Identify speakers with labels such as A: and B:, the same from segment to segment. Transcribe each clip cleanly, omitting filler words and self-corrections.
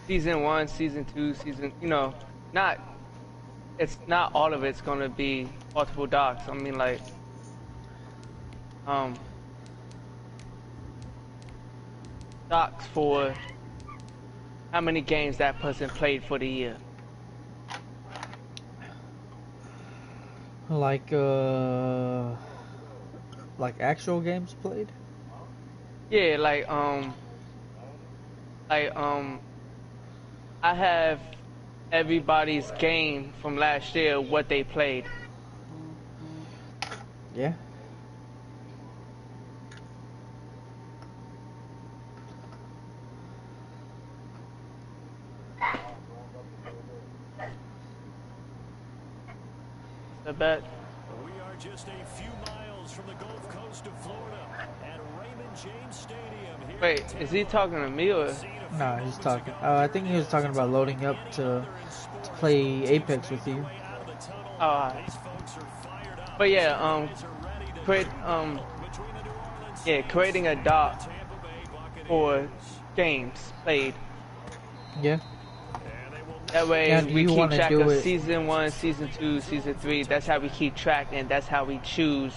A: season one, season two, season, not, it's not all of it's gonna be multiple docs. I mean, like, um, docs for how many games that person played for the year.
B: Like actual games played?
A: Yeah, like, I have everybody's game from last year, what they played.
B: Yeah.
A: I bet.
C: We are just a few miles from the Gulf Coast of Florida at Raymond James Stadium here.
A: Wait, is he talking to me or?
B: Nah, he's talking. I think he was talking about loading up to play Apex with you.
A: But yeah, creating a doc for games played.
B: Yeah.
A: That way
B: Now, do
A: we
B: you
A: keep
B: want to
A: track
B: do
A: of
B: it?
A: season 1, season 2, season 3. That's how we keep track, and that's how we choose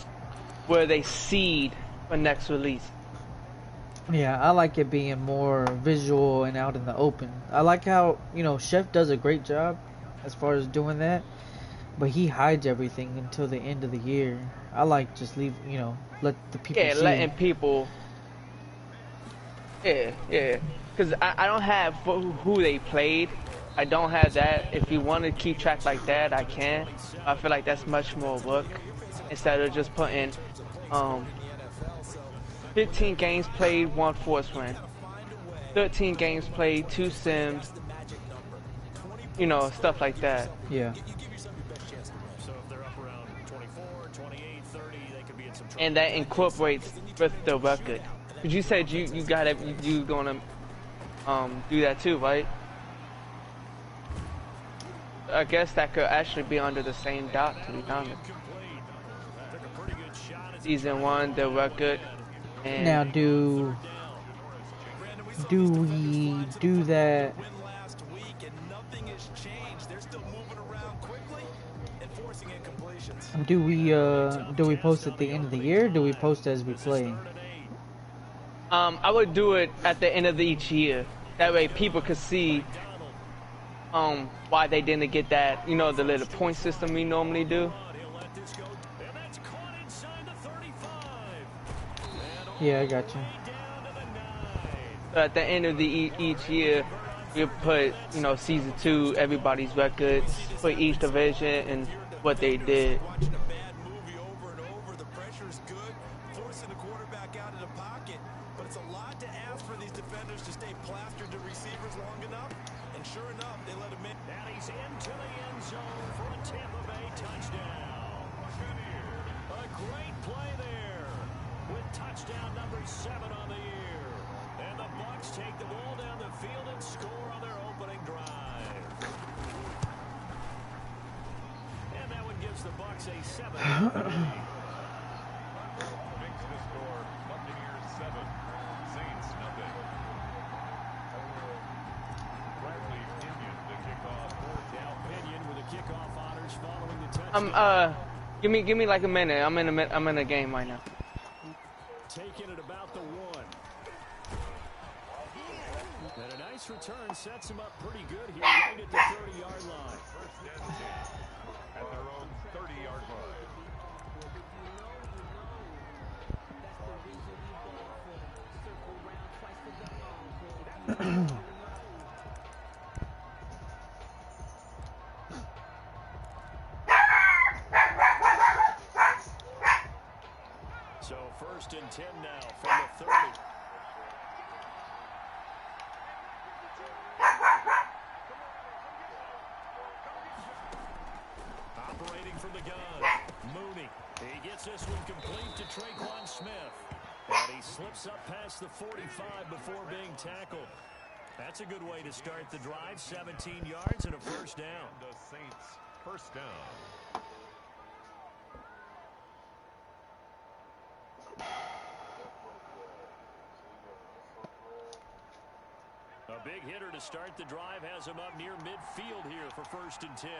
A: where they seed for next release.
B: Yeah, I like it being more visual and out in the open. I like how, Chef does a great job as far as doing that, but he hides everything until the end of the year. I like just let the people see.
A: Letting people. Yeah. Because I don't have who they played. I don't have that. If you want to keep track like that, I can. I feel like that's much more work instead of just putting 15 games played, 1 force win. 13 games played, 2 sims. Stuff like that.
B: Yeah.
A: And that incorporates with the record. Cause you said you got it. You gonna do that too, right? I guess that could actually be under the same doc, to be honest. Season 1, the record. And
B: now, do we do that? Do we post at the end of the year? Or do we post as we play?
A: I would do it at the end of each year. That way people could see why they didn't get that, the little point system we normally do.
B: Yeah, I got you.
A: So at the end of each year, we put, season 2, everybody's records for each division and what they did.
C: Touchdown number 7 on the year. And the Bucs take the ball down the field and score on their opening drive. And that one gives the Bucs a 7 lead. Makes the score Buccaneers 7, Saints nothing. Bradley Pinion the kickoff for Cal Pinion with the kickoff honors following the touchdown.
A: Give me like a minute. I'm in a game right now.
C: Taking it about the 1. And a nice return sets him up pretty good here right at the 30-yard line. First and 10 at their own 30-yard line. So first and 10 now from the 30. Operating from the gun, Mooney. He gets this one complete to Traquan Smith. And he slips up past the 45 before being tackled. That's a good way to start the drive. 17 yards and a first down. The Saints first down. A big big hitter to start the drive has him up near midfield here for 1st and 10.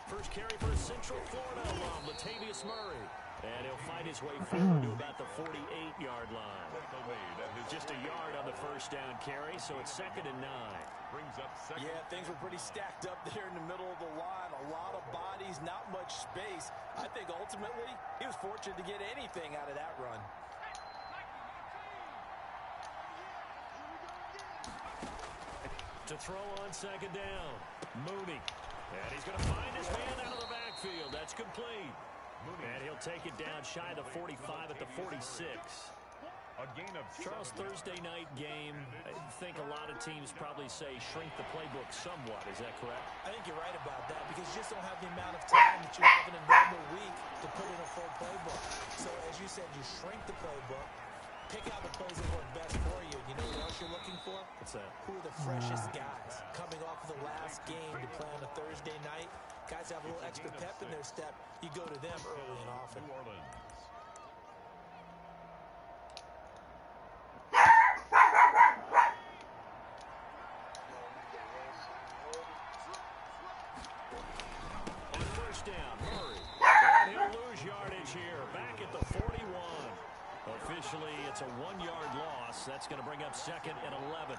C: First carry for Central Florida alum, Latavius Murray. And he'll fight his way forward to about the 48-yard line. Just a yard on the first down carry, so it's 2nd and 9.
D: Yeah, things were pretty stacked up there in the middle of the line. A lot of bodies, not much space. I think ultimately he was fortunate to get anything out of that run.
C: To throw on 2nd down, Mooney. And he's going to find his man out of the backfield. That's complete. And he'll take it down shy of the 45 at the 46. Charles, Thursday night game, I think a lot of teams probably say shrink the playbook somewhat. Is that correct?
D: I think you're right about that because you just don't have the amount of time that you have in a normal week to put in a full playbook. So as you said, you shrink the playbook, pick out the plays that work best for you. You know what else you're looking for?
C: What's that?
D: Who are the freshest guys coming off of the last game to play on a Thursday night? Guys have a little extra pep in their step. You go to them early and often.
C: On 1st down, Murray. And he'll lose yardage here. Back at the 41. Officially, it's a 1-yard loss. That's going to bring up 2nd and 11.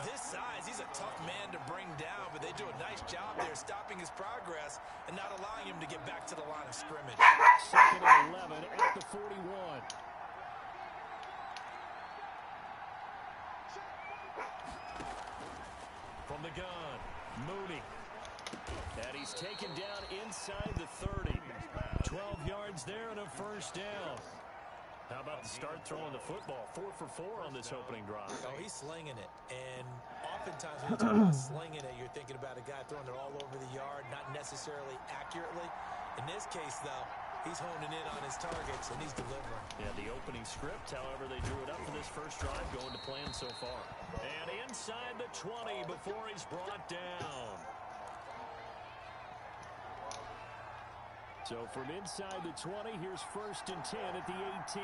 D: This size, he's a tough man to bring down, but they do a nice job there stopping his progress and not allowing him to get back to the line of scrimmage.
C: 2nd and 11 at the 41. From the gun, Mooney. And he's taken down inside the 30. 12 yards there and a 1st down. How about the start throwing the football? 4 for 4 on this opening drive.
D: Oh, he's slinging it. And oftentimes when you talk about slinging it, you're thinking about a guy throwing it all over the yard, not necessarily accurately. In this case, though, he's honing in on his targets, and he's delivering.
C: Yeah, the opening script, however, they drew it up for this first drive, going to plan so far. And inside the 20 before he's brought down. So from inside the 20, here's 1st and 10 at the 18.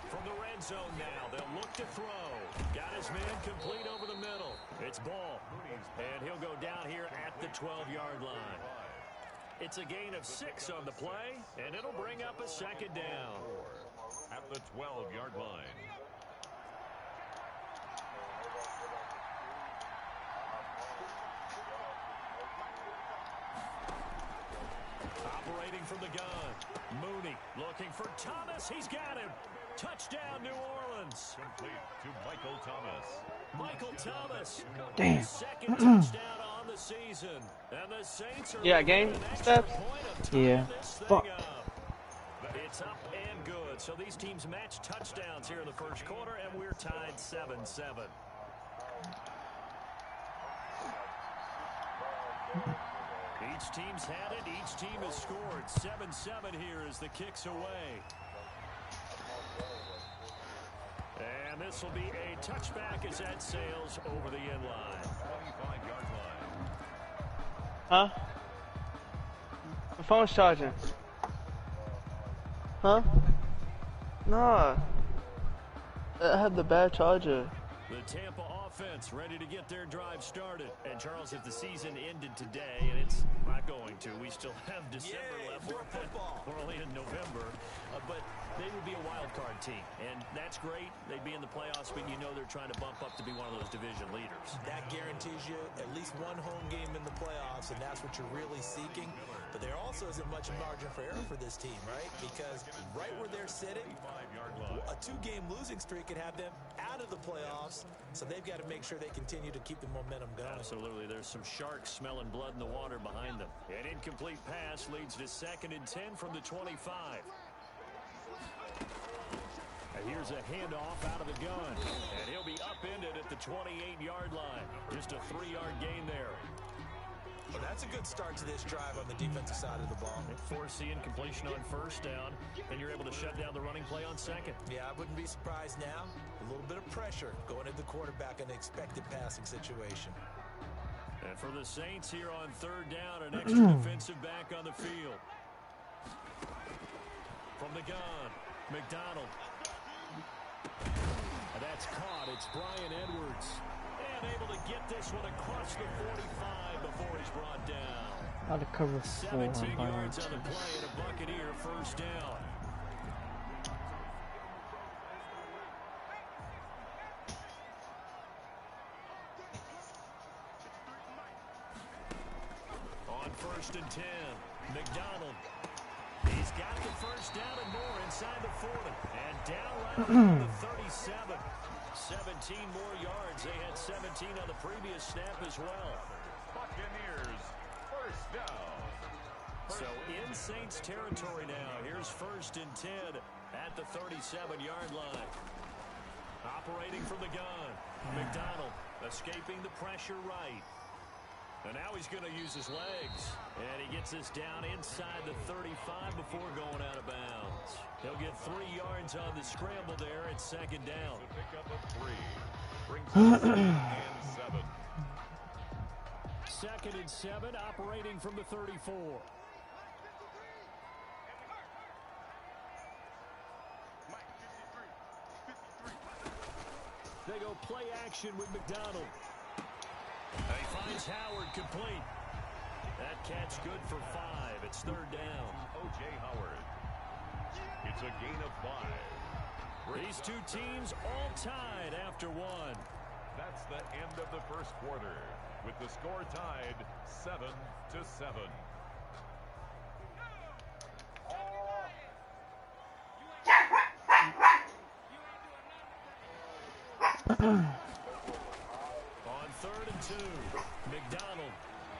C: From the red zone now, they'll look to throw. Got his man complete over the middle. It's ball. And he'll go down here at the 12-yard line. It's a gain of 6 on the play, and it'll bring up a 2nd down.
E: At the 12-yard line.
C: Operating from the gun, Mooney looking for Thomas. He's got him. Touchdown, New Orleans.
E: Complete to Michael Thomas.
C: Michael Thomas.
B: Damn.
C: 2nd touchdown on the season. And the Saints are
A: game
C: an extra
A: steps?
C: point of tying
B: Yeah.
C: this thing
B: Fuck.
C: up. It's up and good. So these teams match touchdowns here in the first quarter, and we're tied 7-7. Each team's had it. Each team has scored. 7-7 here as the kick's away. And this will be a touchback as that sails over the end line.
E: 25-yard line.
A: Huh? My phone's charging. Huh? Nah. I had the bad charger.
C: The Tampa offense ready to get their drive started. And Charles, if the season ended today, and it's not going to, we still have December left.
D: More football.
C: We're only in November, but they would be a wild card team, and that's great. They'd be in the playoffs, but you know they're trying to bump up to be one of those division leaders.
D: That guarantees you at least one home game in the playoffs, and that's what you're really seeking. But there also isn't much margin for error for this team, right? Because right where they're sitting, a 2-game losing streak could have them out of the playoffs, so they've got to make sure they continue to keep the momentum going.
C: Absolutely. There's some sharks smelling blood in the water behind them. An incomplete pass leads to 2nd and 10 from the 25. Here's a handoff out of the gun, and he'll be upended at the 28-yard line. Just a 3-yard gain there.
D: Well, that's a good start to this drive on the defensive side of the ball.
C: Forcing completion on 1st down, and you're able to shut down the running play on 2nd.
D: Yeah, I wouldn't be surprised now. A little bit of pressure going at the quarterback in an expected passing situation.
C: And for the Saints here on 3rd down, an extra defensive back on the field. From the gun, McDonald. And that's caught. It's Brian Edwards. And able to get this one across the 45 before he's brought down.
B: Out of cover 4.
C: 17 yards on the play and a Buccaneer first down. On 1st and 10, McDonald. He's got the first down and more inside the 40. And down right around the 37. 17 more yards. They had 17 on the previous snap as well.
E: Buccaneers, first down.
C: So in Saints territory now. Here's 1st and 10 at the 37-yard line. Operating from the gun. McDonald escaping the pressure right. And now he's going to use his legs. And he gets this down inside the 35 before going out of bounds. He'll get 3 yards on the scramble there at 2nd down.
E: The pickup of 3 brings us 2nd and 7.
C: 2nd and 7, operating from the 34. They go play action with McDonald. And he finds Howard complete. That catch good for 5. It's 3rd down.
E: O.J. Howard. It's a gain of 5.
C: These two teams all tied after 1.
E: That's the end of the first quarter, with the score tied 7-7.
C: On 3rd and 2, McDonald.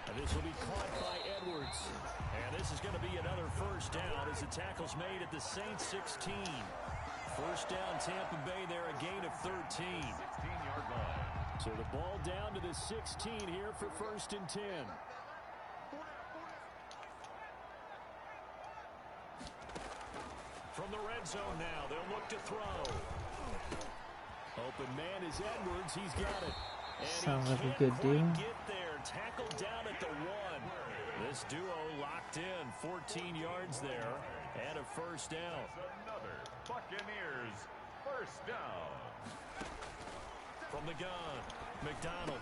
C: And this will be caught by Edwards. And this is going to be another first down as the tackle's made at the Saints 16. First down, Tampa Bay there, a gain of 13.
E: 16-yard line.
C: So the ball down to the 16 here for 1st and 10. From the red zone now, they'll look to throw. Open man is Edwards. He's got it. And
B: Sounds
C: he
B: like a
C: can't
B: good
C: quite
B: deal.
C: get there. Tackled down at the 1. This duo locked in. 14 yards there and a first down.
E: Another Buccaneers first down.
C: From the gun, McDonald.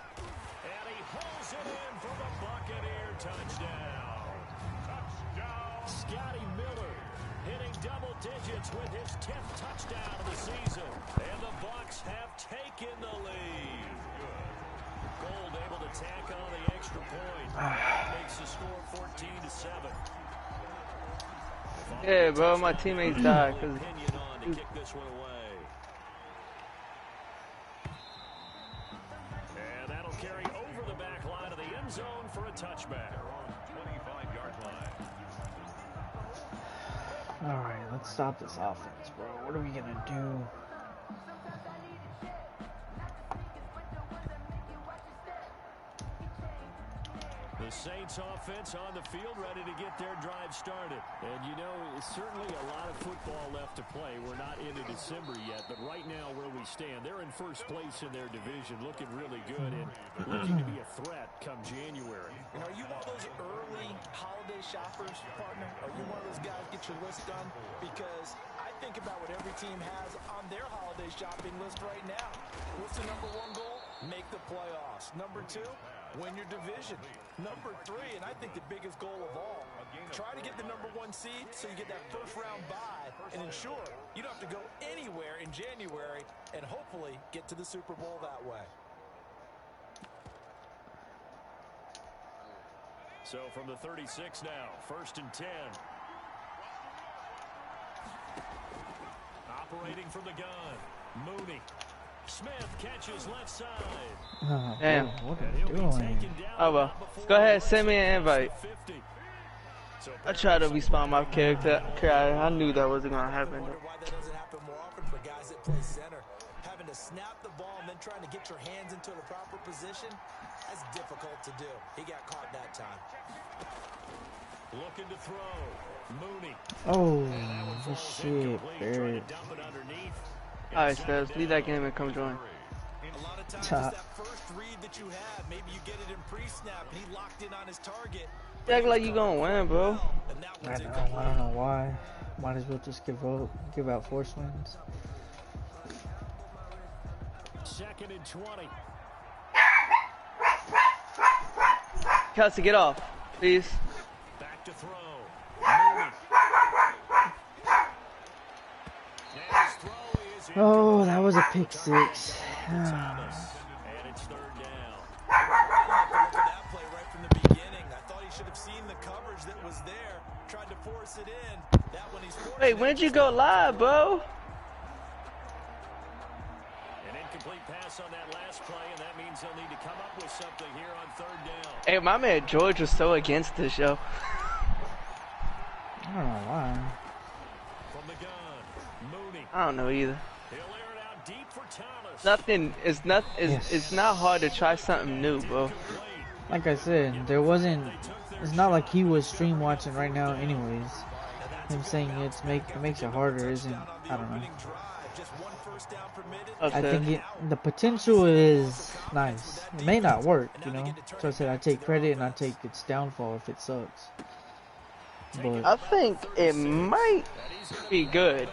C: And he hauls it in for the Buccaneer touchdown.
E: Touchdown.
C: Scotty Miller hitting double digits with his 10th touchdown of the season. And the Bucs have taken the lead. Gold able to tack on the extra point. That makes the score 14-7.
A: Yeah, bro, my teammates died because
C: Opinion on to kick this one away. And that'll carry over the back line of the end zone for a touchback.
E: 25-yard line.
B: Alright, let's stop this offense, bro. What are we going to do?
C: The Saints offense on the field ready to get their drive started. And you know, it's certainly a lot of football left to play. We're not into December yet, but right now where we stand, they're in first place in their division, looking really good and looking to be a threat come January.
D: And are you one of those early holiday shoppers, partner? Are you one of those guys get your list done? Because I think about what every team has on their holiday shopping list right now. What's the number 1 goal? Make the playoffs. Number 2, win your division. Number 3, and I think the biggest goal of all, try to get the number 1 seed so you get that first-round bye and ensure you don't have to go anywhere in January and hopefully get to the Super Bowl that way.
C: So from the 36 now, 1st and 10. Operating from the gun, Mooney. Smith catches left side.
B: Oh,
A: Damn.
B: bro, what are
C: And
B: you
C: he'll be
B: doing?
C: taken down
A: Oh well.
C: before
A: Go ahead,
C: the
A: send me an invite.
C: 50. So
A: I tried to respawn my character. I knew that wasn't gonna
D: I
A: happen.
D: wonder why that doesn't happen more often for guys that play center. Having to snap the ball and then trying to get your hands into the proper position, that's difficult to do. He got caught that time.
C: looking to throw. Mooney.
B: Oh,
C: And that one falls
B: shit,
C: incomplete. Trying
B: Barrett.
C: to dump it underneath.
A: Alright, Spurs, leave that game and come join.
D: A lot of times
B: Ta-
D: it's that first read that you have. Maybe you get it in pre-snap and he locked in on his target.
A: You act like you gonna win, bro.
B: I don't know why. Might as well just give out force wins.
C: 2nd and 20.
A: Kelsey, get off, please.
C: Back to throw. Mooney. And his throw is
B: Oh, that was a pick six.
C: Thomas. And it's 3rd down.
D: Look at that play right from the beginning. I thought he should have seen the coverage that was there. Tried to force it in. That one he's forced.
A: Wait, when did you go live, bro?
C: An incomplete pass on that last play, and that means he'll need to come up with something here on 3rd down.
A: Hey, my man George was so against this show.
B: I don't know why.
C: From the gun, Mooney.
A: I don't know either.
C: He'll air it out deep for Thomas.
A: Nothing is not. It's not hard to try something new, bro.
B: Like I said, there wasn't. It's not like he was stream watching right now, anyways. Him saying it makes it harder isn't. I don't know. I think the potential is nice. It may not work, you know. So I said I take credit and I take its downfall if it sucks. But
A: I think it might be good.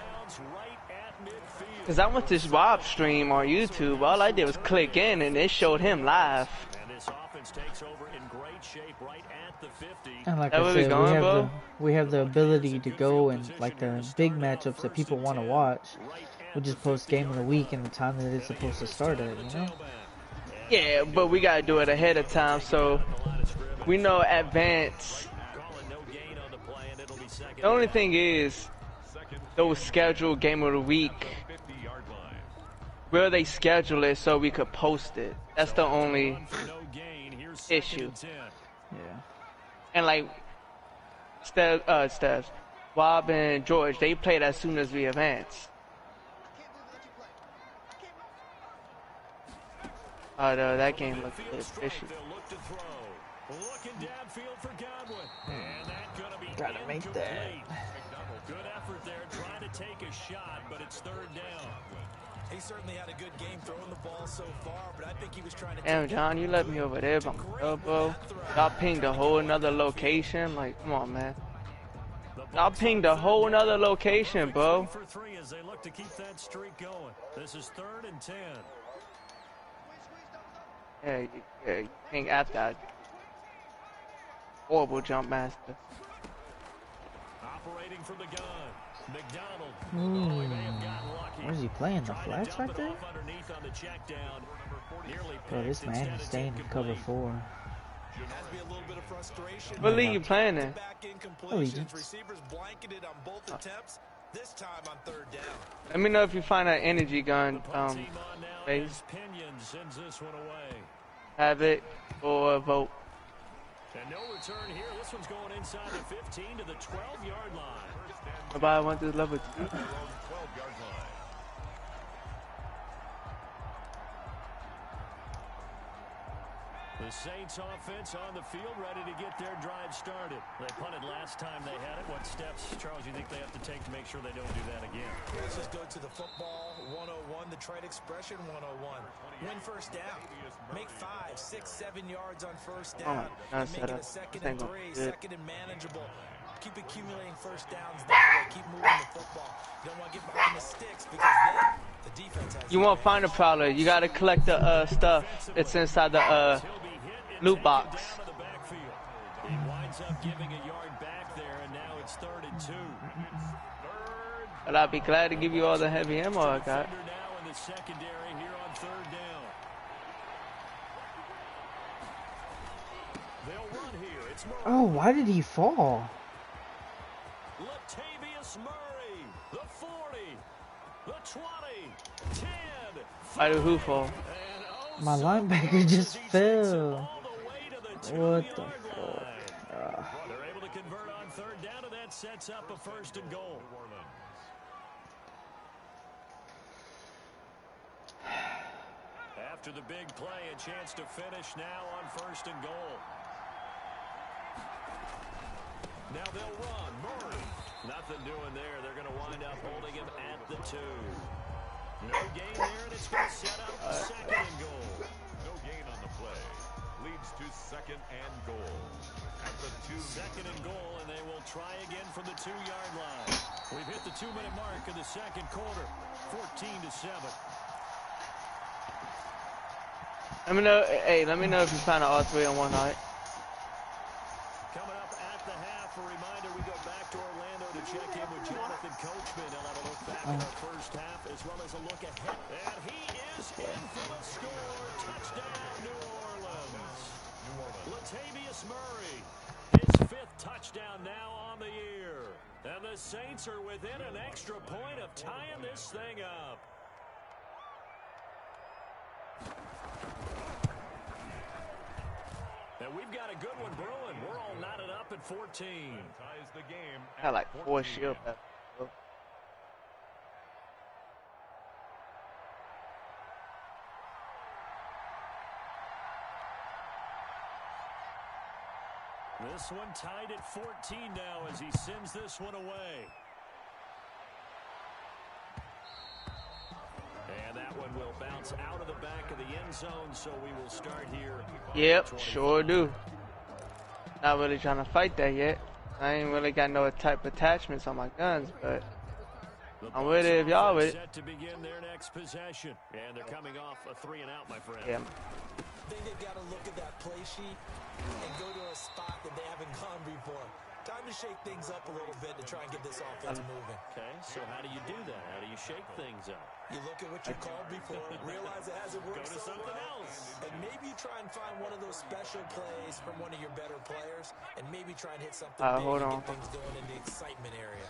A: Cause I went to Rob's stream on YouTube. All I did was click in and it showed him live.
C: And this offense takes over in great shape right at the 50.
B: and like
A: That
B: I
A: where we
B: said,
A: going,
B: we have the ability to go and like the big matchups that people want to watch. We just post game of the week and the time that it's supposed to start at, you know.
A: Yeah, but we gotta do it ahead of time so we know advance. The only thing is, those scheduled game of the week, where they schedule it so we could post it. That's the only issue.
B: Yeah.
A: And like, Stev, Bob and George, they played as soon as we advance. That game looked fishy.
B: Gotta make that.
C: Good effort there, trying to take a shot, but it's 3rd down.
D: He certainly had a good game throwing the ball so far, but I think he was trying to.
A: Damn, John, you left me over there by my elbow. Y'all pinged a whole another location. Like, come on, man. Y'all pinged a whole another location, bro.
C: For 3 as they look to keep that streak going. This is 3rd and 10.
A: Yeah, you ping at that. Horrible jump master.
C: Operating from the gun. McDonald.
B: Ooh.
C: He may have gotten lucky.
B: Where's he playing? The
C: Trying to
B: flats
C: dump
B: right
C: it
B: there?
C: off underneath on the check down. Nearly
B: Bro, this
C: picked,
B: man
C: instead
B: is
C: it's
B: staying in cover
C: incomplete.
B: 4.
D: Has to be a little bit of frustration.
A: What league you playing in?
D: Back incompletions.
B: Allegiance.
D: Receivers blanketed on both attempts. This time on 3rd down.
A: Let me know if you find that energy gun,
C: Team on now
A: base.
C: is Pinion sends this one away.
A: Have it or vote.
C: And no return here. This one's going inside the 15 to the 12-yard line.
A: Nobody wants this level 2.
E: 12-yard line.
C: The Saints offense on the field, ready to get their drive started. They punted last time they had it. What steps, Charles, you think they have to take to make sure they don't do that again?
D: Let's just go to the football 101, the trade expression 101. Win 1st down. Make 5, 6, 7 yards on 1st down.
A: nice
D: Make it
A: setup.
D: a 2nd
A: This ain't
D: and
A: gonna
D: 3,
A: be good.
D: 2nd and manageable. Keep accumulating 1st downs that way. Keep moving the football. You don't want to get behind the sticks because then the defense has.
A: You won't find a prowler. You gotta collect the stuff. It's inside the loot box.
C: He winds up giving a yard back there, and now it's 3rd and 2.
A: But I'll be glad to give you all the heavy ammo I got.
C: Defender now in the secondary here on 3rd down. They'll run here. It's Murray.
B: Oh, why did he fall?
C: Latavius Murray, the 40, the 20, 10.
A: Why did who fall?
C: And oh,
B: My
C: so
B: linebacker just
C: he takes it
B: fell.
C: all the way to the
B: What
C: 2-yard
B: the
C: line.
B: fuck?
C: They're able to convert on 3rd down, and that sets up a 1st and goal. After the big play, a chance to finish now on 1st and goal. Now they'll run. Murray. Nothing doing there. They're going to wind up holding him at the 2. No gain there, and it's going to set up 2nd and goal.
E: No gain on the play. leads to second and goal. At the 2.
C: Second and goal, and they will try again from the 2-yard line. We've hit the 2-minute mark of the second quarter. 14-7.
A: Let me know. Hey, let me know if you find an all 3 on one night.
C: Coming up at the half, a reminder we go back to Orlando to check in with Jonathan Coachman. He'll have a look back at our first half as well as a look ahead. And he is in for the score. Touchdown, New Orleans. Latavius Murray, his 5th touchdown now on the year. And the Saints are within an extra point of tying this thing up. And we've got a good one brewing. We're all knotted up at 14.
E: Ties the game.
A: I like 4 shield.
C: This one tied at 14 now as he sends this one away. And that one will bounce out of the back of the end zone, so we will start here.
A: Yep, sure do. Not really trying to fight that yet. I ain't really got no type of attachments on my guns, but I'm with it if y'all with it.
C: Set to begin their next possession, and they're coming off a 3 and out, my friend.
A: Yeah.
D: I think they've got to look at that play sheet and go to a spot that they haven't gone before. Time to shake things up a little bit to try and get this offense moving.
C: Okay, so how do you do that? How do you shake things up?
D: You look at what you called before, realize it hasn't worked
C: Go to
D: so
C: something
D: well,
C: else.
D: and maybe you try and find one of those special plays from one of your better players, and maybe try and hit something big
A: hold
D: and
A: on.
D: get things going in the excitement area.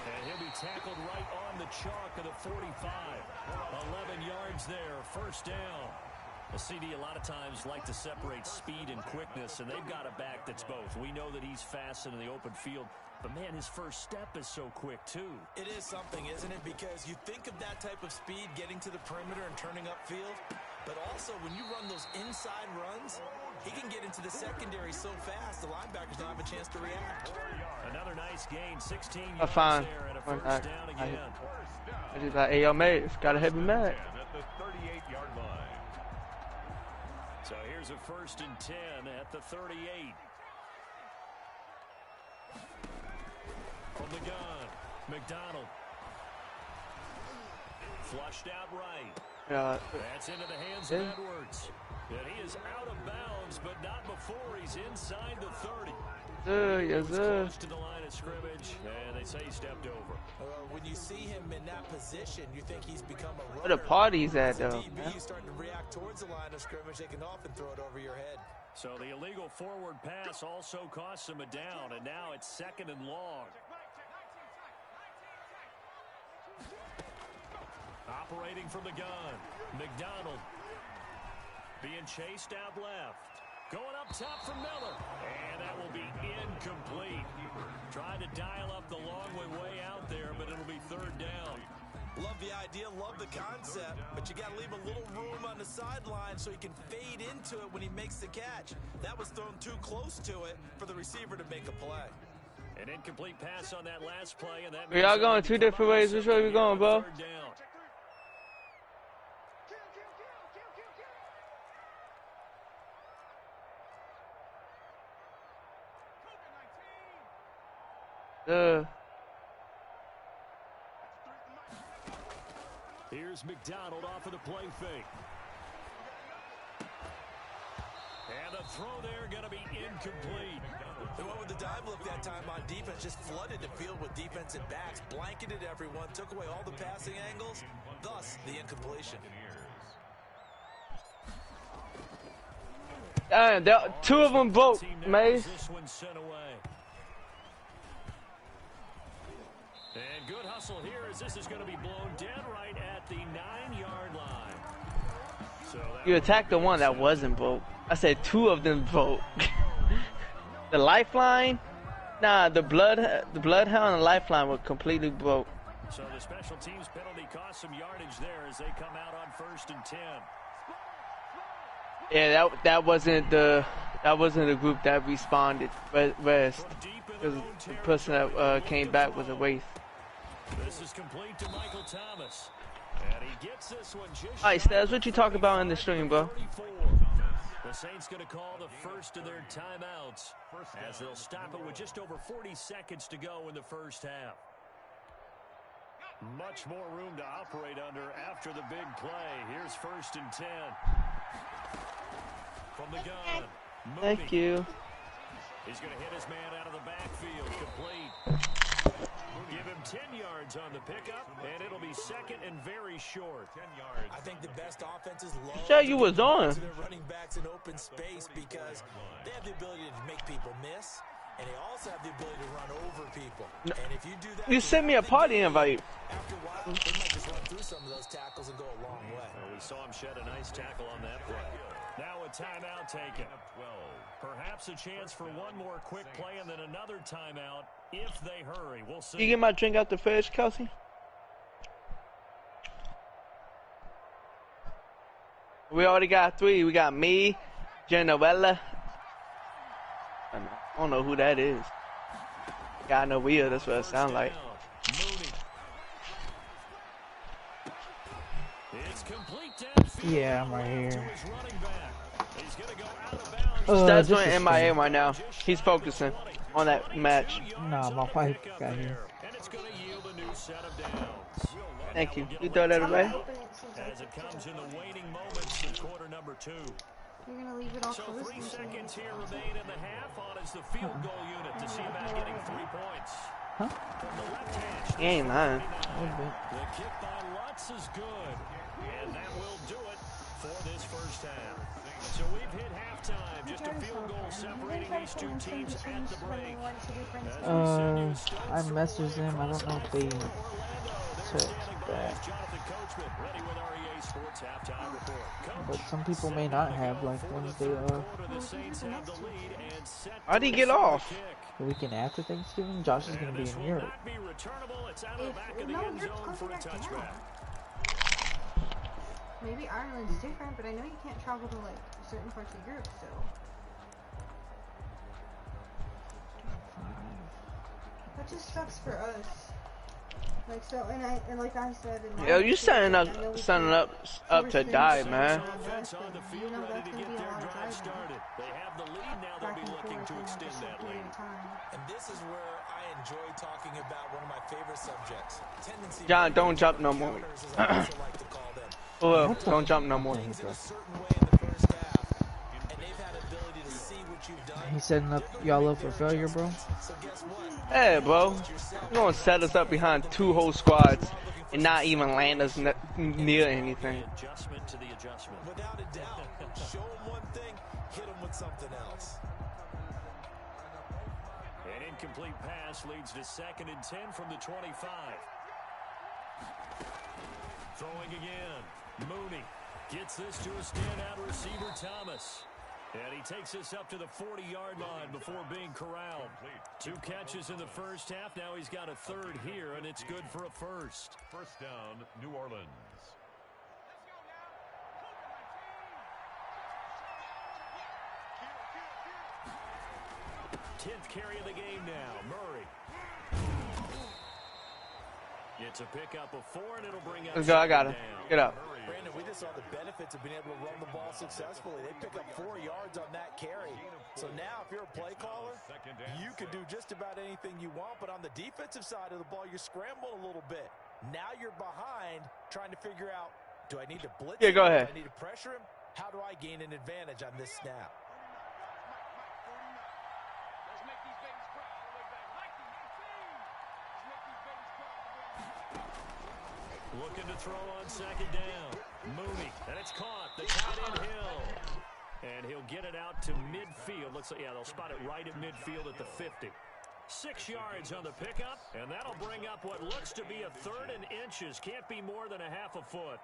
C: And he'll be tackled right on the chalk of the 45. 11 yards there, first down. A CD a lot of times like to separate speed and quickness, and they've got a back that's both. We know that he's fast in the open field, but man, his first step is so quick too.
D: It is something, isn't it? Because you think of that type of speed getting to the perimeter and turning upfield, but also when you run those inside runs, he can get into the secondary so fast the linebackers don't have a chance to react.
C: Another nice gain, 16
A: I'm
C: yards
A: fine.
C: there, and a first down again.
A: I just like, hey, yo, mate, it's got a heavy mag.
E: At the 38-yard line.
C: So here's a 1st and 10 at the 38. From the gun, McDonald. Flushed out right. That's into the hands of Edwards. And he is out of bounds, but not before he's inside the 30.
A: Yes, sir.
C: Close to the line of scrimmage, and they say he stepped over.
D: When you see him in that position, you think he's become a runner.
A: Where the party's at,
D: As a
A: though?
D: DB, you start to react towards the line of scrimmage, they can often throw it over your head.
C: So the illegal forward pass also costs him a down, and now it's 2nd and long. Operating from the gun, McDonald. Being chased out left. Going up top for Miller. And that will be incomplete. Trying to dial up the long way out there, but it'll be 3rd down.
D: Love the idea, love the concept, but you got to leave a little room on the sideline so he can fade into it when he makes the catch. That was thrown too close to it for the receiver to make a play.
C: An incomplete pass on that last play, and that
A: We all going 2 different ways. Which way we going, bro?
C: 3rd down. Here's McDonald off of the play fake. And the throw there going to be incomplete.
D: They went with the dive look that time on defense, just flooded the field with defensive backs, blanketed everyone, took away all the passing angles, thus the incompletion.
A: Damn, 2 of them broke, Mace.
C: This one sent away. And good hustle here as this is going to be blown dead right at the 9-yard line. So
A: You attacked the one that wasn't broke. I said 2 of them broke. The lifeline, nah, the bloodhound and the lifeline were completely broke.
C: So the special teams penalty cost some yardage there as they come out on 1st and 10.
A: Yeah, that wasn't the group that responded. Rest, because the person that came back was a waste.
C: This is complete to Michael Thomas. And he gets this one just
A: Alright, Stabs, what you talk about in the stream, bro?
C: 34. The Saints going to call the first of their timeouts as they'll stop it with just over 40 seconds to go in the first half. Much more room to operate under after the big play. Here's 1st and 10. From the gun. Mooney.
A: Thank you.
C: He's going to hit his man out of the backfield. Complete. Give him 10 yards on the pickup, and it'll be 2nd and very short.
E: 10 yards.
D: I think the best offenses love
A: Sure you was on.
D: to their running backs in open space because they have the ability to make people miss, and they also have the ability to run over people. And if you do that,
A: You sent me a party invite.
D: after a while, they might just run through some of those tackles and go a long way.
C: Well, we saw him shed a nice tackle on that play. Now a timeout taken.
E: 12.
C: Perhaps a chance for one more quick play and then another timeout if they hurry. We'll see.
A: You get my drink out the fridge, Kelsey? We already got 3. We got me, Genovella. I don't know who that is. Got no wheel, that's what it sounds like.
C: Mooney. It's complete downfield.
B: Yeah, I'm right
C: To
B: here.
C: his running back. He's going to go out of bounds.
A: Stats
B: this
A: doing
B: is
A: MIA right now. He's focusing on that match.
B: Nah, my wife got here.
C: And it's going to yield a new set of downs.
A: Thank you. You throw that away?
C: As it comes in the waning moments of quarter number 2.
F: You're gonna leave it all
C: So
F: closed.
C: 3 seconds here remain in the half. On is the field goal unit to see about getting 3 points.
B: Huh?
C: From the left hand.
A: He ain't lying.
B: A little bit.
C: The kick by Lutz is good. And that will do it for this first half. So we've hit halftime. Just a field goal separating these two teams at the break.
B: I messaged them. I don't know if they took that.
C: Jonathan Coachman ready with REA Sports halftime report.
B: But some people may not have, like, Wednesday
C: The Saints have the lead and set
A: How'd he get off?
B: the weekend after Thanksgiving. Josh is going to be
C: This
B: in
C: will
B: Europe.
C: not be returnable. It's out of the back of the end zone for a touchback.
F: Maybe Ireland's different, but I know you can't travel to like certain parts of Europe still. That just sucks for us. Like so, and like I said, in
A: Yo, you
F: setting
A: signing up to die, man.
C: Offense on the field ready to get their drive started. They have the lead now. They'll be looking to extend that lead.
D: And this is where I enjoy talking about one of my favorite subjects. Tendency
A: John, don't jump no more.
D: runners, as I also like to call them.
A: Well, don't jump no more.
D: Things in a certain way in the first half, and they've had ability to see what you've done.
B: He's setting up y'all up for failure, bro.
D: So guess what?
A: Hey, bro. You're going to set us up behind 2 whole squads and not even land us near anything.
C: Adjustment to the adjustment.
D: Without a doubt, show them one thing, hit them with something else.
C: An incomplete pass leads to 2nd and 10 from the 25. Throwing again. Mooney gets this to a standout receiver, Thomas. And he takes this up to the 40-yard line before being corralled. 2 catches in the first half. Now he's got a 3rd here, and it's good for a first.
E: First down, New Orleans.
C: 10th carry of the game now. Murray. It's a pickup of 4, and it'll bring up.
A: Let's go. I got him. Get up.
D: Brandon, we just saw the benefits of being able to run the ball successfully. They pick up 4 yards on that carry. So now if you're a play caller, you can do just about anything you want. But on the defensive side of the ball, you scramble a little bit. Now you're behind trying to figure out, do I need to blitz
A: Yeah,
D: him?
A: go ahead.
D: Do I need to pressure him? How do I gain an advantage on this snap?
C: Looking to throw on 2nd down. Mooney, and it's caught. The tight end Hill. And he'll get it out to midfield. Looks like, yeah, they'll spot it right at midfield at the 50. 6 yards on the pickup, and that'll bring up what looks to be a 3rd and inches. Can't be more than a half a foot.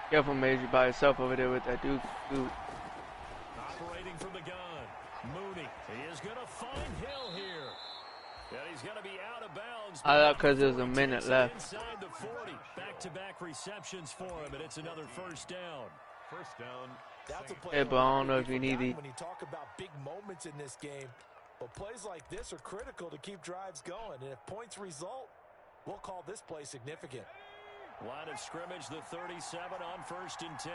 A: Careful, Major, by yourself over there with that dude.
C: Operating from the gun. Mooney. He is going to find Hill here. And he's going to be out of bounds.
A: I thought because there's a minute left.
C: Inside the 40. Back-to-back receptions for him, and it's another first down.
E: First down.
D: That's a play
A: Hey, but I don't know if you need it.
D: when you talk about big moments in this game. But plays like this are critical to keep drives going. And if points result, we'll call this play significant.
C: Line of scrimmage, the 37 on 1st and 10.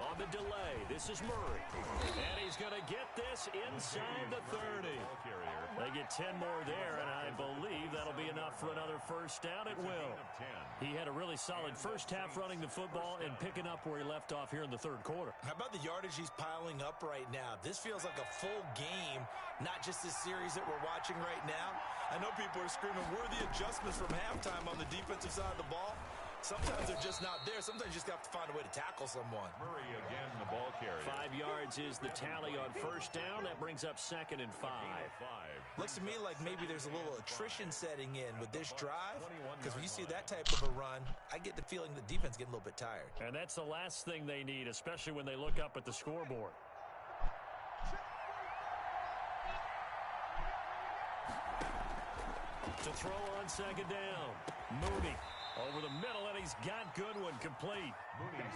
C: On the delay, this is Murray. And he's going to get this inside the 30. They get 10 more there, and I believe that'll be enough for another first down. It will. He had a really solid first half running the football and picking up where he left off here in the third quarter.
D: How about the yardage he's piling up right now? This feels like a full game, not just this series that we're watching right now. I know people are screaming, worthy adjustments from halftime on the defensive side of the ball. Sometimes they're just not there. Sometimes you just have to find a way to tackle someone.
E: Murray again, the ball carrier.
C: 5 yards is the tally on first down. That brings up 2nd and 5.
D: Looks to me like maybe there's a little attrition setting in with this drive. Because when you see that type of a run, I get the feeling the defense getting a little bit tired.
C: And that's the last thing they need, especially when they look up at the scoreboard. To throw on 2nd down. Mooney over the middle, and he's got Goodwin complete.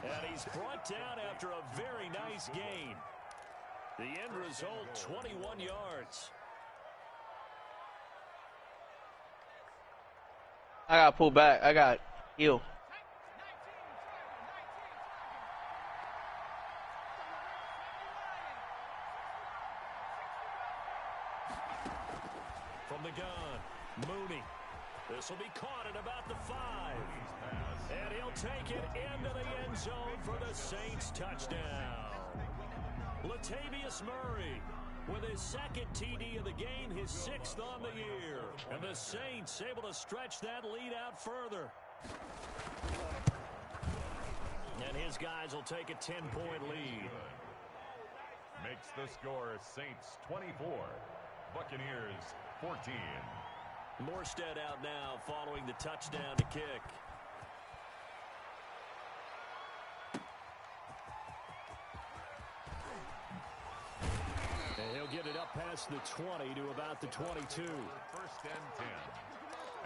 C: And he's brought down after a very nice gain. The end result, 21 yards.
A: I got to pull back. I got heal.
C: From the gun, Mooney. This will be caught at about the 5. And he'll take it into the end zone for the Saints touchdown. Latavius Murray with his 2nd TD of the game, his 6th on the year. And the Saints able to stretch that lead out further. And his guys will take a 10-point lead.
E: Makes the score Saints 24, Buccaneers 14.
C: Morstead out now following the touchdown to kick. And he'll get it up past the 20 to about the 22.
E: First and 10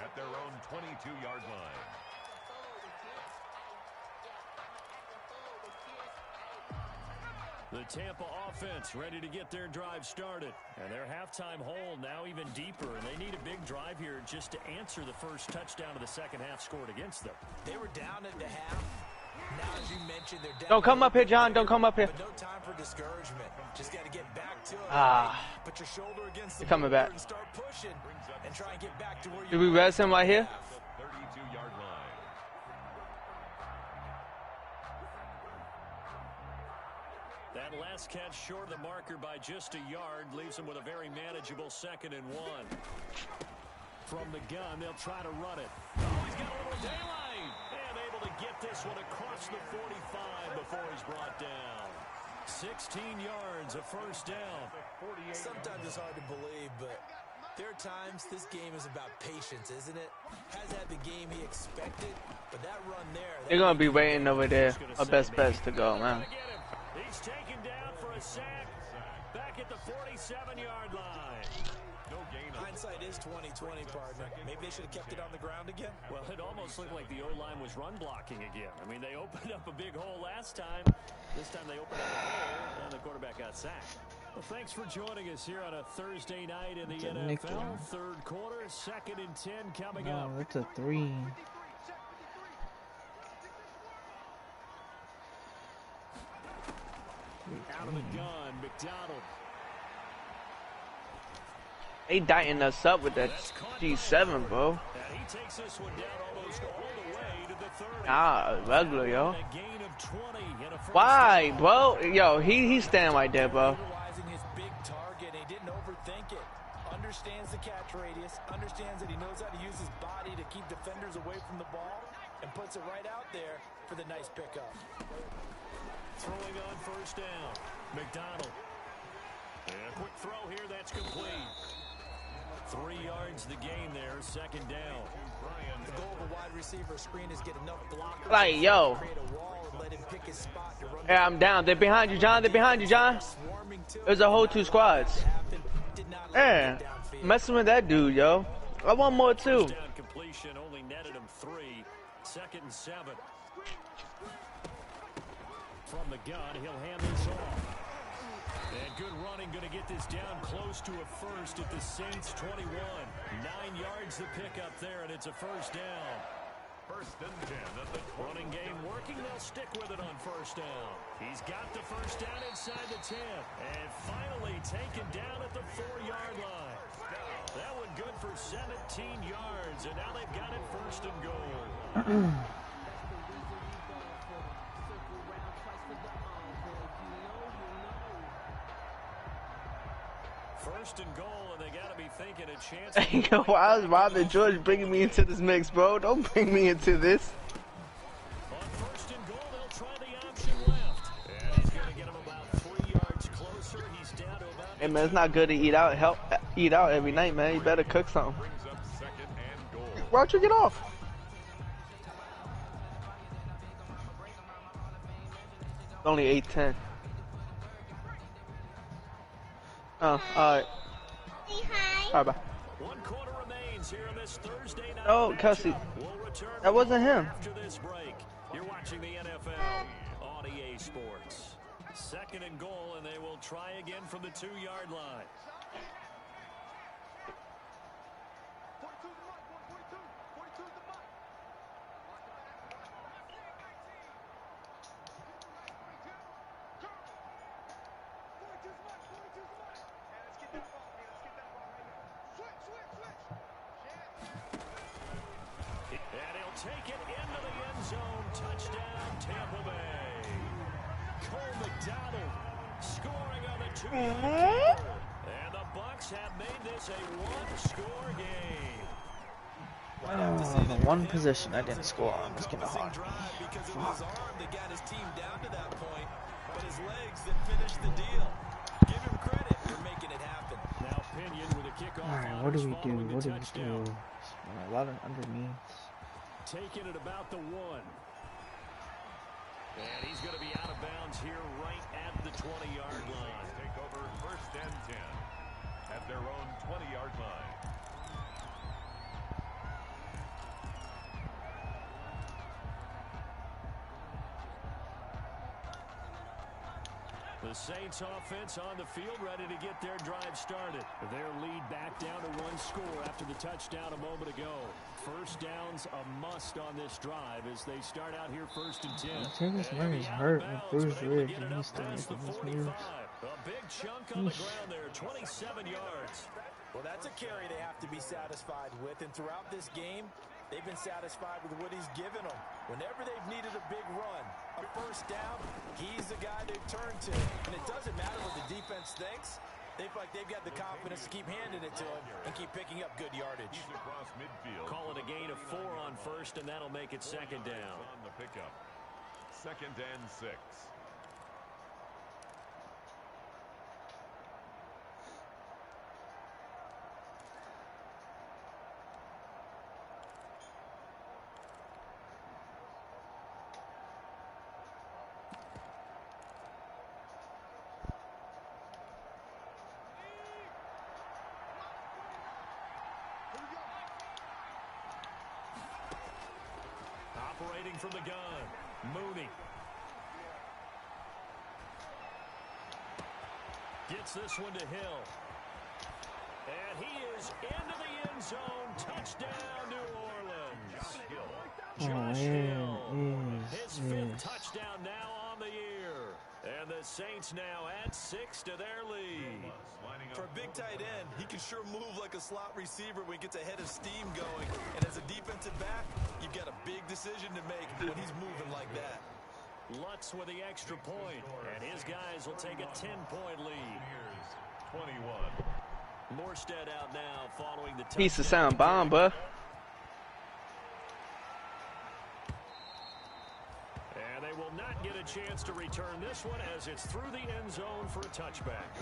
E: at their own 22-yard line.
C: The Tampa offense ready to get their drive started. And their halftime hole now even deeper. And they need a big drive here just to answer the first touchdown of the second half scored against them.
D: They were down at the half. Now, as you mentioned, they're down.
A: Don't come up here, John. Don't come up here.
D: But no time for discouragement. Just got to get back to it.
A: Ah.
D: Put your shoulder against the
A: Coming back.
D: and start pushing and try and get back to where you
A: Did we res him right here?
E: 32-yard line.
C: That last catch short of the marker by just a yard leaves them with a very manageable 2nd and 1. From the gun, they'll try to run it. Oh, he's got a little daylight. And able to get this one across the 45 before he's brought down. 16 yards, a first down.
D: Sometimes it's hard to believe, but there are times this game is about patience, isn't it? Has had the game he expected, but that run there.
A: They're going to be waiting over there. Our best bets to go, man.
C: He's taken down for a sack back at the 47-yard line.
E: No gain.
D: Hindsight is 20/20, partner. Maybe they should have kept it on the ground again.
C: Well, it almost looked like the O-line was run blocking again. I mean, they opened up a big hole last time. This time they opened up a hole, and the quarterback got sacked. Well, thanks for joining us here on a Thursday night in the NFL. Third quarter, 2nd and 10 coming up.
B: That's a 3.
C: Out of the gun, McDonald.
A: They dieting us up with that G7, bro.
C: And he takes this one down almost all the way to the 30.
A: Ah, regular, yo.
C: And a gain of 20 and a first
A: Why,
C: down.
A: bro? Yo, he's standing right there, bro.
D: Utilizing his big target, he didn't overthink it. Understands the catch radius, understands that he knows how to use his body to keep defenders away from the ball, and puts it right out there for the nice pickup.
C: Throwing on first down. McDonald. And a quick throw here, that's complete. 3 yards the gain there, 2nd down.
D: The goal of a wide receiver screen is get enough blockers.
A: Like, yo.
D: Create a wall and let him pick his spot to run.
A: Yeah, I'm down. They're behind you, John. They're behind you, John.
D: Swarm confirming too.
A: There's a whole two squads. Yeah, messing with that dude, yo. I want more too.
C: Down completion only netted him 3. 2nd and 7. From the gun, he'll hand this off. And good running, going to get this down close to a first at the Saints 21. 9 yards to pick up there, and it's a first down.
E: 1st and 10 at the 20.
C: Running game working, they'll stick with it on first down. He's got the first down inside the 10. And finally taken down at the 4-yard line. That one good for 17 yards, and now they've got it 1st and goal. First and goal, and they got to be thinking a chance.
A: Yo, why is Robert George bringing me into this mix, bro? Don't bring me into this.
C: On 1st and goal, they'll try the option left. And he's going to get him about 3 yards closer. He's down to about...
A: Hey man, it's not good to eat out every night, man. You better cook something.
E: Brings up 2nd and goal.
A: Why'd you get off? Only 8:10. Oh, alright. Alright, bye.
C: 1 quarter remains here in this Thursday night.
A: Oh, Kelsey.
C: We'll return
A: That wasn't him.
C: after this break. You're watching the NFL on EA Sports. 2nd and goal, and they will try again from the 2-yard line. And he'll take it into the end zone. Touchdown, Tampa Bay. Cole McDonald scoring on the 2-yard keeper. And the Bucs have made this a 1-score game.
B: The one position I didn't score on was kind of hard.
D: Because it was his arm that got his team down to that point, but his legs that finished the deal. Give him credit for making it happen.
C: Now Pinion with a kickoff.
B: Alright, what do we do? What do we do? A lot of underneath.
C: Taking it about the 1. And he's going to be out of bounds here right at the 20-yard line.
E: Take over 1st and 10 at their own 20-yard line.
C: The Saints offense on the field ready to get their drive started. Their lead back down to 1 score after the touchdown a moment ago. First down's a must on this drive as they start out here 1st and 10.
B: Tavis Murray's hurt with bruised ribs and he's still making his moves.
C: A big chunk on the ground there, 27 yards.
D: Well, that's a carry they have to be satisfied with, and throughout this game, they've been satisfied with what he's given them. Whenever they've needed a big run, a first down, he's the guy they've turned to. And it doesn't matter what the defense thinks. They feel like they've got the confidence to keep handing it to him and keep picking up good yardage.
E: He's across midfield.
C: Call it a gain of 4 on first, and that'll make it 2nd down.
E: On the pickup. 2nd and 6.
C: Operating from the gun, Mooney. Gets this one to Hill. And he is into the end zone. Touchdown, New Orleans. Josh Hill. His 5th touchdown now on the year. And the Saints now add 6 to their lead.
D: For a big tight end, he can sure move like a slot receiver when he gets a head of steam going. And as a defensive back, you've got a big decision to make when he's moving like that.
C: Lutz with the extra point, and his guys will take a 10-point lead.
E: 21.
C: Morstead out now following the
A: Piece of sound bomb, bro.
C: And they will not get a chance to return this one as it's through the end zone for a touchback.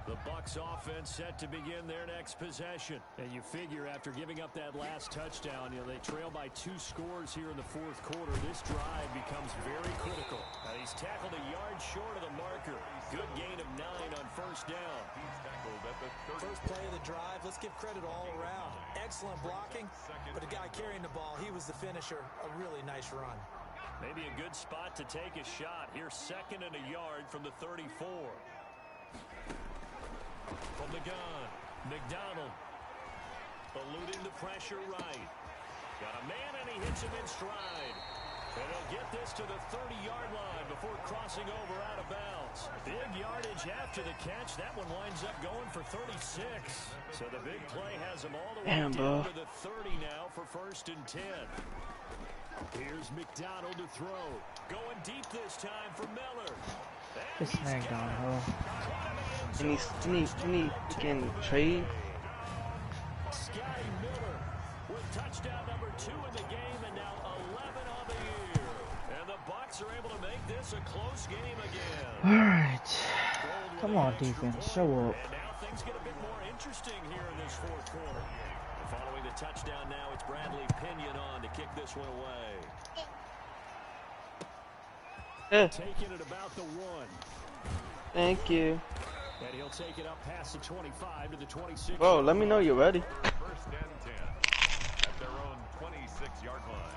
C: The Bucs Saints offense set to begin their next possession. And you figure after giving up that last touchdown, they trail by 2 scores here in the fourth quarter. This drive becomes very critical. He's tackled a yard short of the marker. Good gain of 9 on first down.
D: First play of the drive, let's give credit all around. Excellent blocking, but the guy carrying the ball, he was the finisher. A really nice run.
C: Maybe a good spot to take a shot. Here's 2nd and a yard from the 34. From the gun, McDonald eluding the pressure right. Got a man and he hits him in stride. And he'll get this to the 30-yard line before crossing over out of bounds. Big yardage after the catch. That one winds up going for 36. So the big play has him all the way down to the 30 now for 1st and 10. Here's McDonald to throw. Going deep this time for Miller.
B: This man gone home.
A: Any can trade.
C: Scotty Miller with touchdown number 2 in the game and now 11 on the year. And the Bucs are able to make this a close game again.
B: All right. Come on, defense. Show up.
C: And now things get a bit more interesting here in this fourth quarter. Following the touchdown now, it's Bradley Pinion on to kick this one away. Taking it about the 1.
A: Thank you.
C: And he'll take it up past the 25 to the 26.
A: Bro, let me know you're ready.
E: 1st and 10 at their own 26-yard line.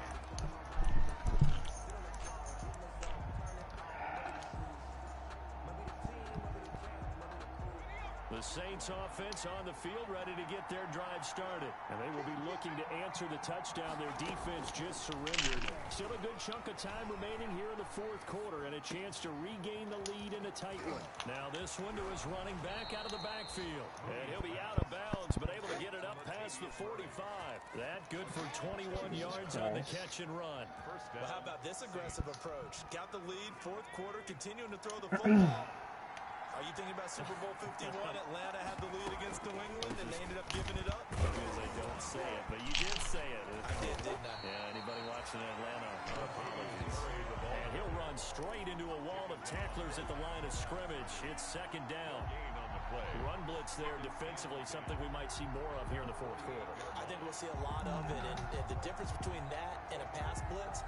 C: The Saints offense on the field ready to get their drive started. And they will be looking to answer the touchdown. Their defense just surrendered. Still a good chunk of time remaining here in the fourth quarter and a chance to regain the lead in a tight one. Now this one to his running back out of the backfield. And he'll be out of bounds but able to get it up past the 45. That good for 21 yards on the catch and run.
D: Well, how about this aggressive approach? Got the lead, fourth quarter, continuing to throw the football. Are you thinking about Super Bowl 51? Atlanta had the lead against New England, and they ended up giving it up?
C: Because I don't say it, but you did say it.
D: I did, didn't I?
C: Yeah, anybody watching Atlanta, apologies. And he'll run straight into a wall of tacklers at the line of scrimmage. It's 2nd down. Run blitz there defensively, something we might see more of here in the fourth quarter.
D: I think we'll see a lot of it, and the difference between that and a pass blitz,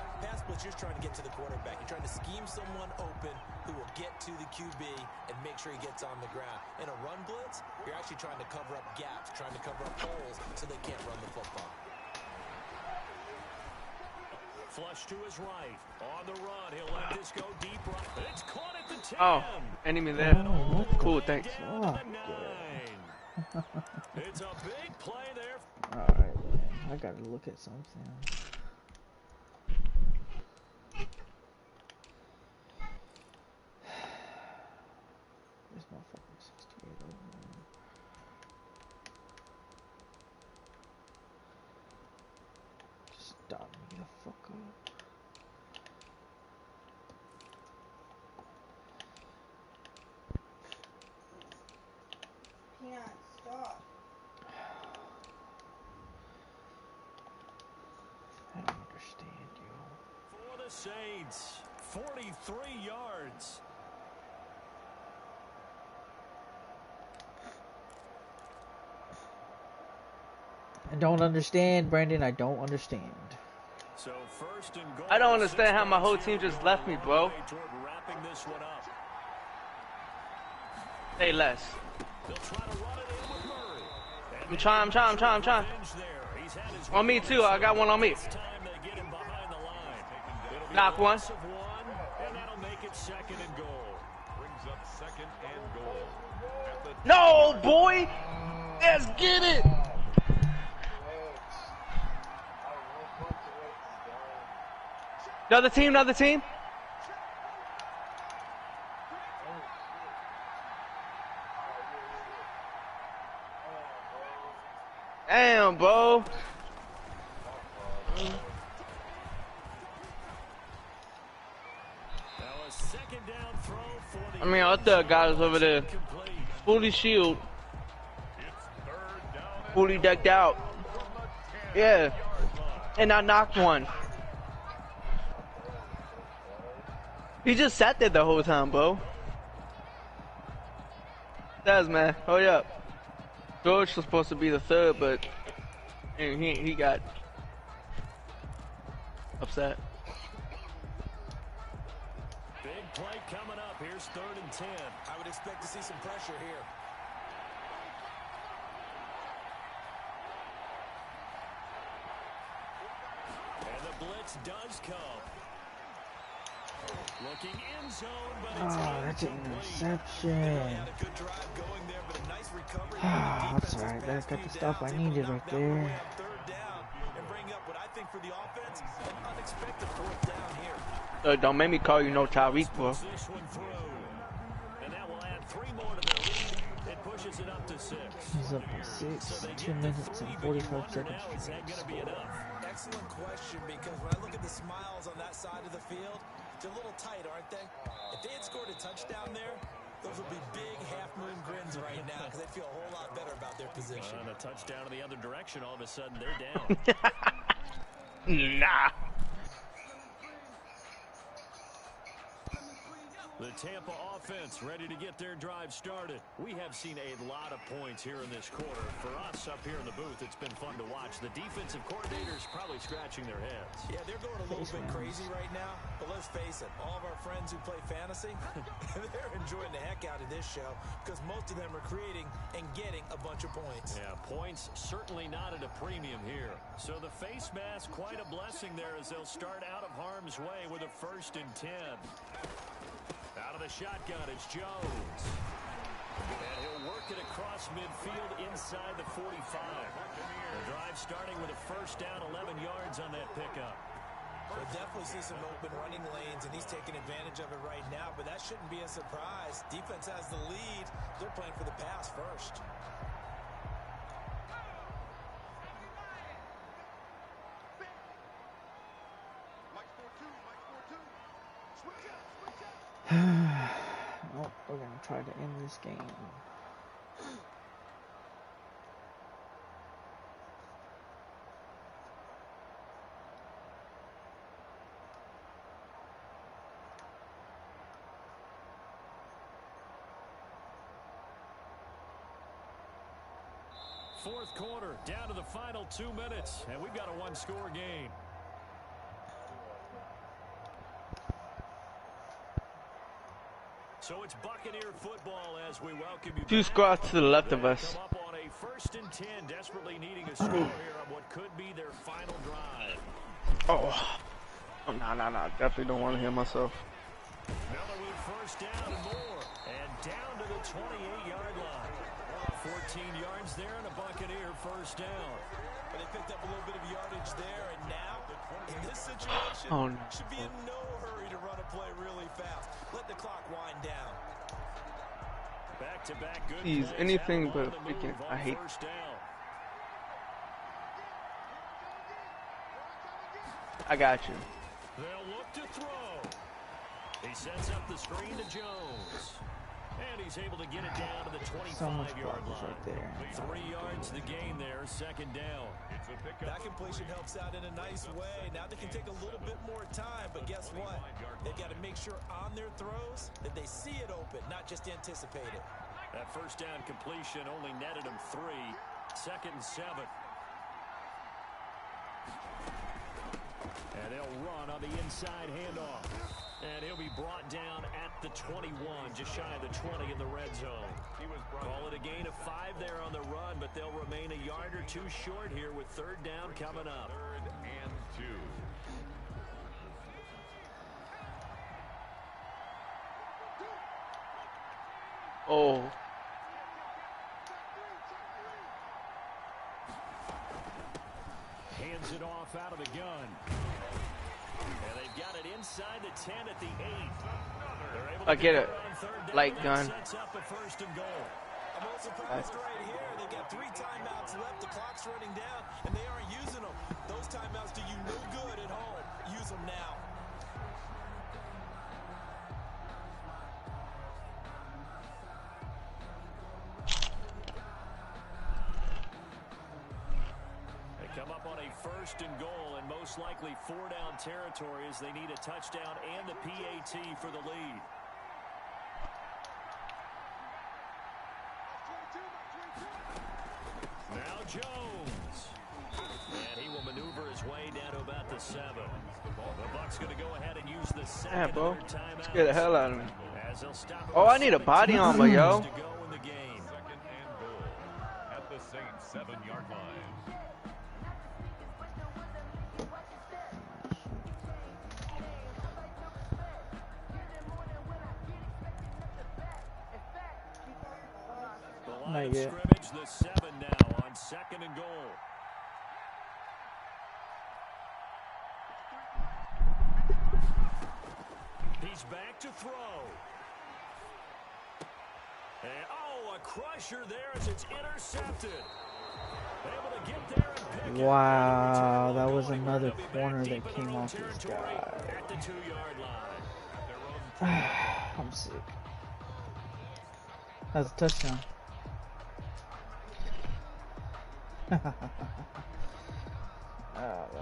D: you're trying to get to the quarterback. You're trying to scheme someone open who will get to the QB and make sure he gets on the ground. In a run blitz, you're actually trying to cover up gaps, trying to cover up holes so they can't run the football.
C: Flush to his right. On the run, he'll let this go deep right. It's caught at the 10.
A: Oh, enemy there. Cool, thanks.
B: Oh,
C: It's a big play there.
B: Alright, man. I gotta look at something. Where's my fucking 68 over there? Stop me the fuck up.
F: Peanut, stop.
B: I don't understand you.
C: For the Saints, 43 yards.
B: I don't understand, Brandon. I don't understand.
C: So 1st and goal.
A: I don't understand how my whole team just left me, bro.
C: Wrapping this one up.
A: Say less.
C: They'll try to run it in with Murray.
A: I'm trying. On me too, I got one on me. Knock one.
C: And that'll make it 2nd and goal.
E: Brings up 2nd and goal. At the
A: No, boy! Let's get it! Another team. Damn, bro. I mean, I thought guys over there fully shield, fully decked out. Yeah, and I knocked one. He just sat there the whole time, bro. That's man. Hurry up. George was supposed to be the third, but he got upset.
C: Big play coming up. Here's 3rd and 10.
D: I would expect to see some pressure here.
C: And the blitz does come. Looking in zone, but it's
B: that's an
C: incomplete.
B: interception.
D: Had a good drive going there, but a nice recovery.
B: That's alright. That got the stuff I needed right there.
D: 3rd down and bring up what I think for the offense, an unexpected 4th down here.
A: Don't make me call you no Tyreek, bro.
C: This one through. And that will add 3 more to their lead. It pushes it up to 6.
B: He's up by 6. 2 minutes and 45 seconds.
C: Now, is that going to be enough?
D: Excellent question, because when I look at the smiles on that side of the field, they're a little tight, aren't they? If they had scored a touchdown there, those would be big half-moon grins right now, because they feel a whole lot better about their position.
C: And a touchdown in the other direction, all of a sudden they're down.
A: Nah.
C: The Tampa offense ready to get their drive started. We have seen a lot of points here in this quarter. For us up here in the booth, it's been fun to watch. The defensive coordinators probably scratching their heads.
D: Yeah, they're going a little bit crazy right now, but let's face it, all of our friends who play fantasy, they're enjoying the heck out of this show because most of them are creating and getting a bunch of points.
C: Yeah, points certainly not at a premium here. So the face mask, quite a blessing there as they'll start out of harm's way with a 1st and 10. Out of the shotgun, it's Jones. And he'll work it across midfield inside the 45. The drive starting with a 1st down, 11 yards on that pickup.
D: We'll definitely see some open running lanes, and he's taking advantage of it right now, but that shouldn't be a surprise. Defense has the lead. They're playing for the pass first.
B: Oh, we're gonna try to end this game.
C: Fourth quarter, down to the final 2 minutes, and we've got a 1-score game. So it's Buccaneer football as we welcome you.
A: 2 squads to the left of us.
C: Come up on a 1st and 10, desperately needing a score here on what could be their final drive.
A: Oh, nah. Definitely don't want to hear myself.
C: Miller with 1st down and more, and down to the 28-yard line. 14 yards there and a Buccaneer 1st down.
D: But they picked up a little bit of yardage there, and now, in this situation,
A: Oh, no.
D: should be in no hurry to run a play really fast. Let the clock wind down.
C: Back-to-back good
A: He's
C: plays.
A: anything
C: Have
A: but
C: on the
A: freaking.
C: move
A: I
C: on
A: hate.
C: 1st down.
A: I got you.
C: They'll look to throw. He sets up the screen to Jones. And he's able to get it down to the
B: So much
C: 25-yard
B: progress
C: line.
B: right there.
C: 3 yards to gain there, 2nd down.
D: That completion helps out in a nice way. Now they can take a little bit more time, but guess what? They've got to make sure on their throws that they see it open, not just anticipate it.
C: That 1st down completion only netted him 3. 2nd and 7. And they'll run on the inside handoff. And he'll be brought down at the 21, just shy of the 20 in the red zone. Call it a gain of 5 there on the run, but they'll remain a yard or 2 short here with 3rd down coming up.
E: 3rd and 2.
A: Oh,
C: Hands it off out of the gun. And they've got it inside the 10 at the 8. They're able to
A: I get it.
C: on 3rd down.
A: Light
C: That
A: gun.
C: sets up a 1st and goal.
D: I'm a little surprised right here. They've got 3 timeouts left. The clock's running down, and they aren't using them. Those timeouts do you no good at home. Use them now.
C: They come up on a 1st and goal, and most likely 4-down territory as they need a touchdown and the PAT for the lead. the 7. The Bucks going to go ahead and use the
A: Yeah,
C: second
A: bro.
C: of their timeouts.
A: Scared the hell out of me.
C: As they'll stop
A: Oh,
C: with
A: I need a body
C: 17
A: armor, yo.
C: seconds to go in the game.
E: Second and goal at the Saints' 7-yard line.
C: The line of
B: Not yet.
C: scrimmage, the 7 now on second and goal. He's back to throw. And, oh, a crusher there as it's intercepted. Able to get there and pick it.
B: Wow, that was another corner that came off this guy.
C: At the 2-yard line.
B: I'm sick. That's a touchdown. That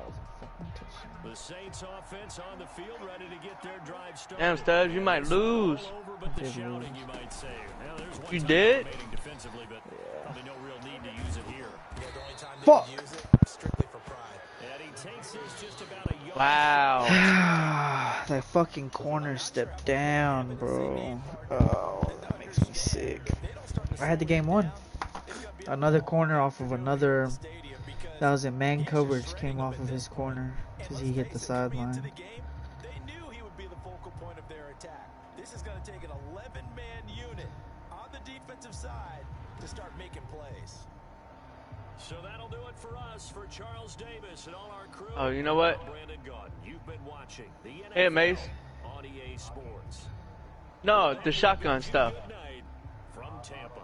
B: was a fucking touchdown.
C: The Saints offense on the field ready to get their drive started.
A: Damn, Stubbs, you might lose.
C: All over, but the
B: Did
C: shouting,
B: lose.
C: you might say. Now, there's one
A: You
C: time
A: did?
C: remaining defensively, but probably no real need to use it here.
D: Yeah, the only time
B: Fuck.
D: they use it, strictly for pride.
C: And he takes this just about a yard.
A: Wow.
B: That fucking corner stepped down, bro. Oh, that makes me sick. I had the game won. Another corner off of another. That was in man coverage. Came off of his corner because he hit the sideline.
D: They knew he would be the focal point of their attack. This is going to take an 11-man unit on the defensive side to start making plays.
C: So that'll do it for us, for Charles Davis and all our crew.
A: Oh, you know what?
C: Brandon Gaunt, you've been watching the NFL
A: Hey, Mace.
C: on EA Sports.
A: No, the shotgun stuff.
C: Good night from Tampa.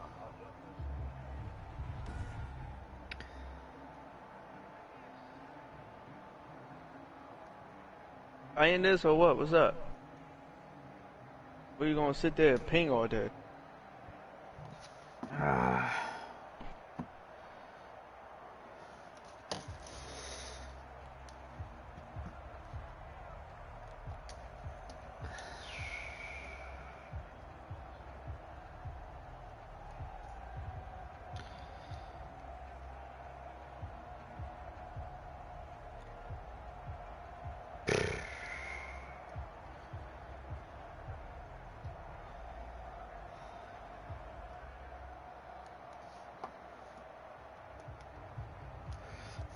A: I in this or what? What's up? Where you gonna sit there and ping all day?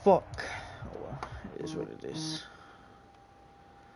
B: Fuck. Oh, well, it is what it is.